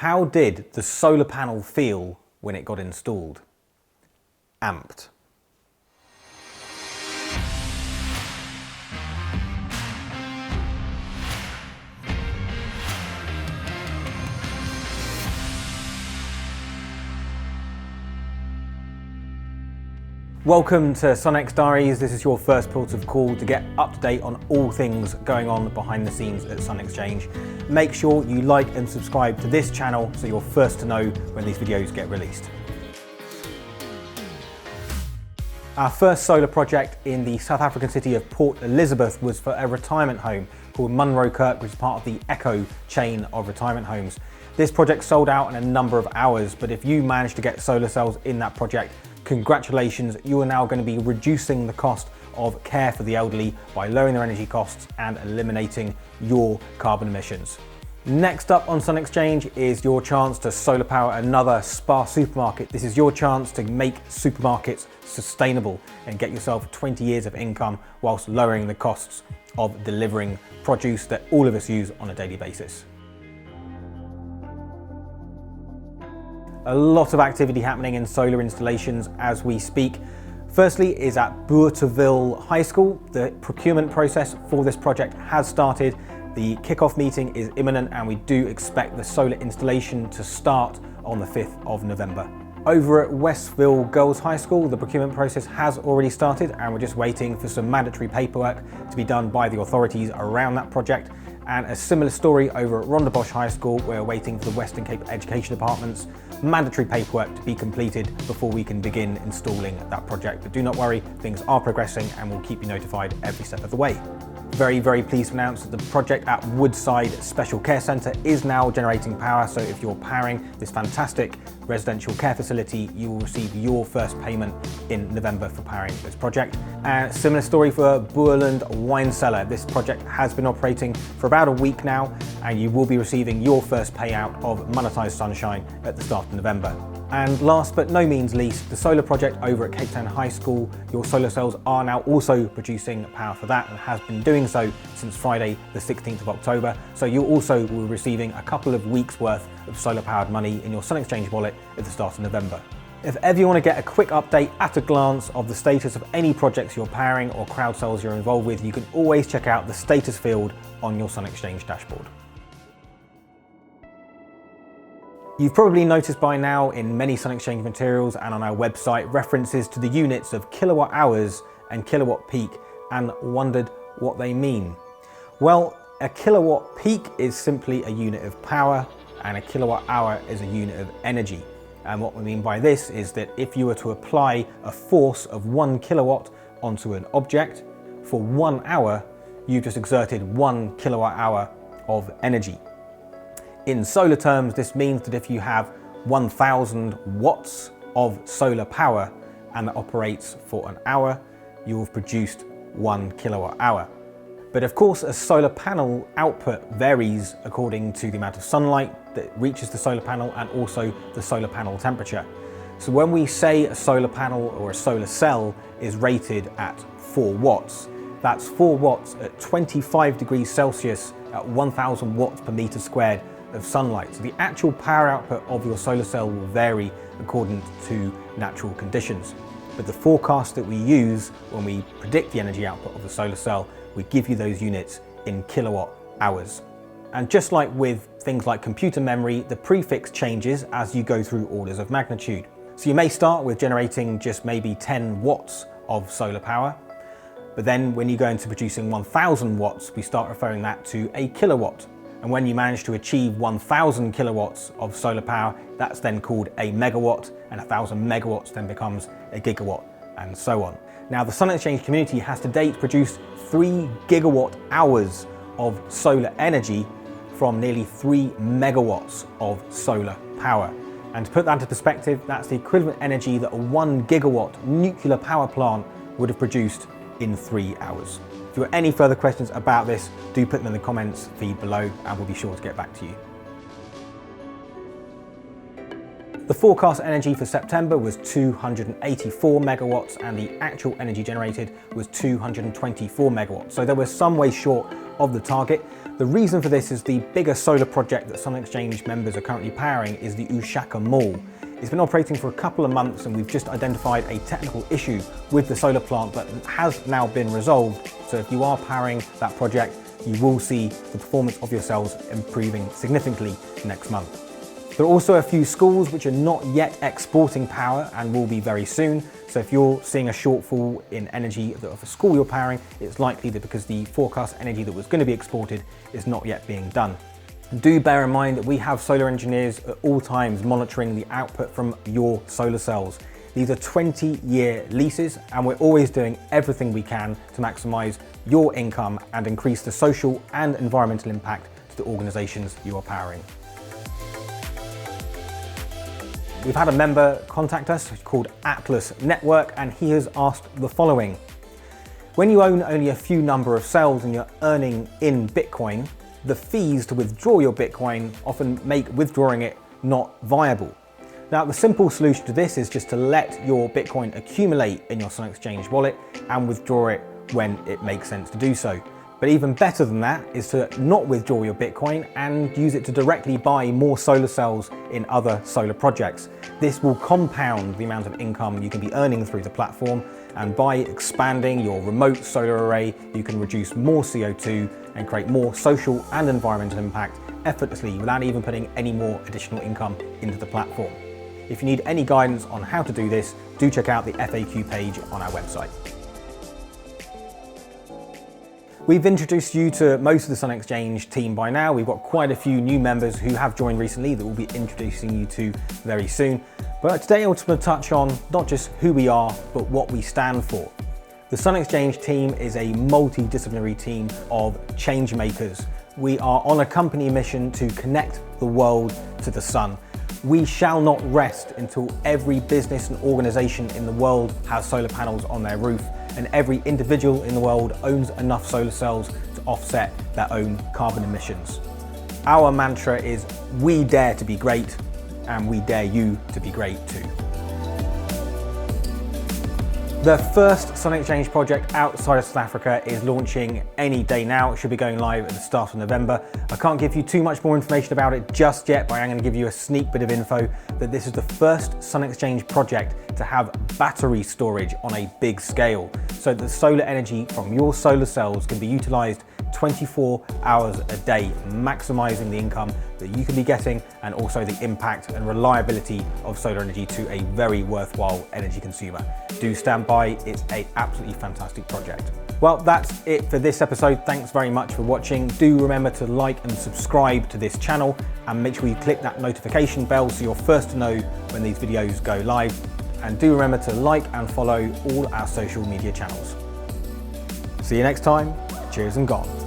How did the solar panel feel when it got installed? Amped. Welcome to Sunex Diaries. This is your first port of call to get up to date on all things going on behind the scenes at Sun Exchange. Make sure you like and subscribe to this channel so you're first to know when these videos get released. Our first solar project in the South African city of Port Elizabeth was for a retirement home called Munro Kirk, which is part of the Echo chain of retirement homes. This project sold out in a number of hours, but if you managed to get solar cells in that project, congratulations, you are now going to be reducing the cost of care for the elderly by lowering their energy costs and eliminating your carbon emissions. Next up on Sun Exchange is your chance to solar power another Spar supermarket. This is your chance to make supermarkets sustainable and get yourself 20 years of income whilst lowering the costs of delivering produce that all of us use on a daily basis. A lot of activity happening in solar installations as we speak. Firstly is at Boerteville High School. The procurement process for this project has started. The kickoff meeting is imminent and we do expect the solar installation to start on the 5th of November. Over at Westville Girls High School, the procurement process has already started and we're just waiting for some mandatory paperwork to be done by the authorities around that project. And a similar story over at Rondebosch High School. We're waiting for the Western Cape Education Department's mandatory paperwork to be completed before we can begin installing that project. But do not worry, things are progressing and we'll keep you notified every step of the way. Very, very pleased to announce that the project at Woodside Special Care Centre is now generating power. So if you're powering this fantastic residential care facility, you will receive your first payment in November for powering this project. Similar story for Boerland Wine Cellar. This project has been operating for about a week now, and you will be receiving your first payout of monetised sunshine at the start of November. And last but no means least, the solar project over at Cape Town High School. Your solar cells are now also producing power for that and has been doing so since Friday the 16th of October. So you also will be receiving a couple of weeks worth of solar powered money in your Sun Exchange wallet at the start of November. If ever you want to get a quick update at a glance of the status of any projects you're powering or Crowdsales you're involved with, you can always check out the status field on your Sun Exchange dashboard. You've probably noticed by now in many Sun Exchange materials and on our website references to the units of kilowatt hours and kilowatt peak and wondered what they mean. Well, a kilowatt peak is simply a unit of power and a kilowatt hour is a unit of energy. And what we mean by this is that if you were to apply a force of 1 kilowatt onto an object for 1 hour, you've just exerted 1 kilowatt hour of energy. In solar terms, this means that if you have 1000 watts of solar power and that operates for an hour, you have produced 1 kilowatt hour. But of course, a solar panel output varies according to the amount of sunlight that reaches the solar panel and also the solar panel temperature. So when we say a solar panel or a solar cell is rated at 4 watts, that's 4 watts at 25 degrees Celsius at 1000 watts per meter squared of sunlight. So the actual power output of your solar cell will vary according to natural conditions. But the forecast that we use when we predict the energy output of the solar cell, we give you those units in kilowatt hours. And just like with things like computer memory, the prefix changes as you go through orders of magnitude. So you may start with generating just maybe 10 watts of solar power, but then when you go into producing 1000 watts, we start referring that to a kilowatt. And when you manage to achieve 1000 kilowatts of solar power, that's then called a megawatt, and 1000 megawatts then becomes a gigawatt, and so on. Now, the Sun Exchange community has to date produced 3 gigawatt hours of solar energy from nearly 3 megawatts of solar power. And to put that into perspective, that's the equivalent energy that a 1 gigawatt nuclear power plant would have produced in 3 hours. If you have any further questions about this, do put them in the comments feed below and we'll be sure to get back to you. The forecast energy for September was 284 megawatts and the actual energy generated was 224 megawatts. So there was some way short of the target, The reason for this is the bigger solar project that Sun Exchange members are currently powering is the Ushaka Mall. It's been operating for a couple of months and we've just identified a technical issue with the solar plant that has now been resolved. So if you are powering that project, you will see the performance of your cells improving significantly next month. There are also a few schools which are not yet exporting power and will be very soon. So if you're seeing a shortfall in energy of a school you're powering, it's likely that because the forecast energy that was going to be exported is not yet being done. Do bear in mind that we have solar engineers at all times monitoring the output from your solar cells. These are 20-year leases and we're always doing everything we can to maximize your income and increase the social and environmental impact to the organizations you are powering. We've had a member contact us called Atlas Network and he has asked the following. When you own only a few number of cells and you're earning in Bitcoin, the fees to withdraw your Bitcoin often make withdrawing it not viable. Now, the simple solution to this is just to let your Bitcoin accumulate in your Sun Exchange wallet and withdraw it when it makes sense to do so. But even better than that is to not withdraw your Bitcoin and use it to directly buy more solar cells in other solar projects. This will compound the amount of income you can be earning through the platform, and by expanding your remote solar array, you can reduce more CO2 and create more social and environmental impact effortlessly without even putting any more additional income into the platform. If you need any guidance on how to do this, do check out the FAQ page on our website. We've introduced you to most of the Sun Exchange team by now. We've got quite a few new members who have joined recently that we'll be introducing you to very soon. But today I want to touch on not just who we are, but what we stand for. The Sun Exchange team is a multidisciplinary team of change makers. We are on a company mission to connect the world to the sun. We shall not rest until every business and organization in the world has solar panels on their roof, and every individual in the world owns enough solar cells to offset their own carbon emissions. Our mantra is, we dare to be great, and we dare you to be great too. The first Sun Exchange project outside of South Africa is launching any day now. It should be going live at the start of November. I can't give you too much more information about it just yet, but I'm going to give you a sneak bit of info that this is the first Sun Exchange project to have battery storage on a big scale, so that the solar energy from your solar cells can be utilized 24 hours a day, maximizing the income that you can be getting and also the impact and reliability of solar energy to a very worthwhile energy consumer. Do stand by, it's an absolutely fantastic project. Well, that's it for this episode. Thanks very much for watching. Do remember to like and subscribe to this channel and make sure you click that notification bell so you're first to know when these videos go live. And do remember to like and follow all our social media channels. See you next time. Cheers and gone.